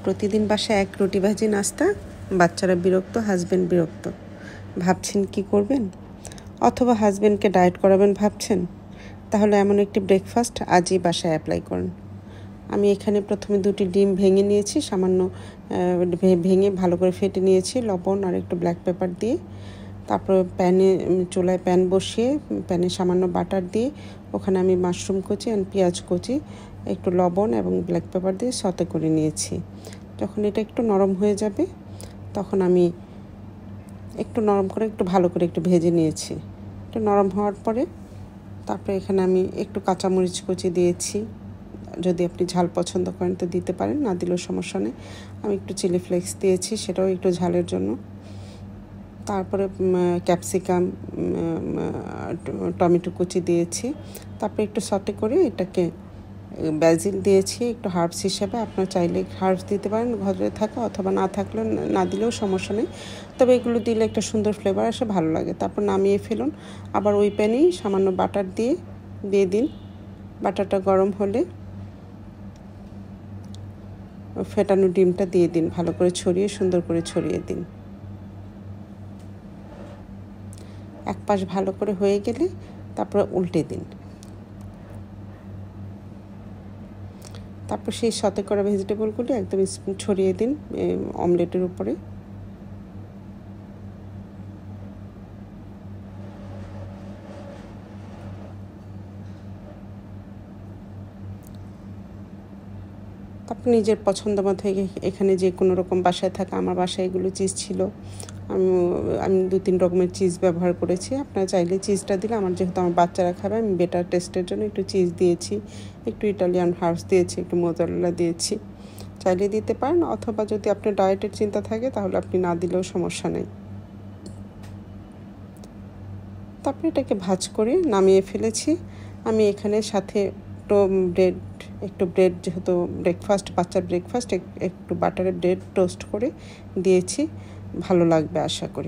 প্রতিদিন বাসায় এক রুটি ভাজি নাস্তা, বাচ্চারা বিরক্ত, হাজব্যান্ড বিরক্ত। ভাবছেন কি করবেন? অথবা হাজব্যান্ডকে ডায়েট করাবেন ভাবছেন? তাহলে এমন একটি ব্রেকফাস্ট আজই বাসায় অ্যাপ্লাই করুন। আমি এখানে প্রথমে 2টি ডিম ভেঙে নিয়েছি, সামান্য ভেঙে ভালো করে ফেটে নিয়েছি লবণ আর একটু ব্ল্যাক পেপার দিয়ে। তারপর চুলায় প্যান বসিয়ে প্যানে সামান্য বাটার দিয়ে ওখানে আমি মাশরুম কুচি আর পেঁয়াজ কুচি একটু লবণ এবং ব্ল্যাক পেপার দিয়ে সতে করে নিয়েছি। যখন এটা একটু নরম হয়ে যাবে তখন আমি একটু নরম করে একটু ভালো করে একটু ভেজে নিয়েছি। একটু নরম হওয়ার পরে তারপরে এখানে আমি একটু কাঁচামরিচ কুচি দিয়েছি। যদি আপনি ঝাল পছন্দ করেন তো দিতে পারেন, না দিলেও সমস্যা নেই। আমি একটু চিলি ফ্লেক্স দিয়েছি, সেটাও একটু ঝালের জন্য। তারপরে ক্যাপসিকাম, টমেটো কুচি দিয়েছি। তারপরে একটু সটে করে এটাকে ব্যাজিল দিয়েছি একটু হার্বস হিসাবে। আপনার চাইলে হার্বস দিতে পারেন ঘরে থাকা, অথবা না থাকলেও না দিলেও সমস্যা নেই। তবে এগুলো দিলে একটা সুন্দর ফ্লেভার আসে, ভালো লাগে। তারপর নামিয়ে ফেলুন। আবার ওই প্যানেই সামান্য বাটার দিয়ে দিন। বাটারটা গরম হলে ফেটানো ডিমটা দিয়ে দিন, ভালো করে সুন্দর করে ছড়িয়ে দিন। এক পাশ ভালো করে হয়ে গেলে তারপর উল্টে দিন। তারপর সেই সতে করা ভেজিটেবলগুলো একদম ছড়িয়ে দিন অমলেটের উপরে। তারপর নিজের পছন্দ মতো এখানে যে কোনো রকম বাসায় থাকা, আমার বাসায় এগুলো চিজ ছিল, আমি 2-3 রকমের চিজ ব্যবহার করেছি। আপনারা চাইলে চিজটা দিলে, যেহেতু আমার বাচ্চারা খাবে আমি বেটার টেস্টের জন্য একটু চিজ দিয়েছি, একটু ইটালিয়ান হার্বস দিয়েছি, একটু মোজারেলা দিয়েছি। চাইলে দিতে পারেন, অথবা যদি আপনার ডায়েটের চিন্তা থাকে তাহলে আপনি না দিলেও সমস্যা নেই। তারপরে এটাকে ভাজ করে নামিয়ে ফেলেছি। আমি এখানে সাথে একটু ব্রেড যেহেতু বাচ্চার ব্রেকফাস্ট, একটু বাটারে ব্রেড টোস্ট করে দিয়েছি। ভালো লাগবে আশা করি।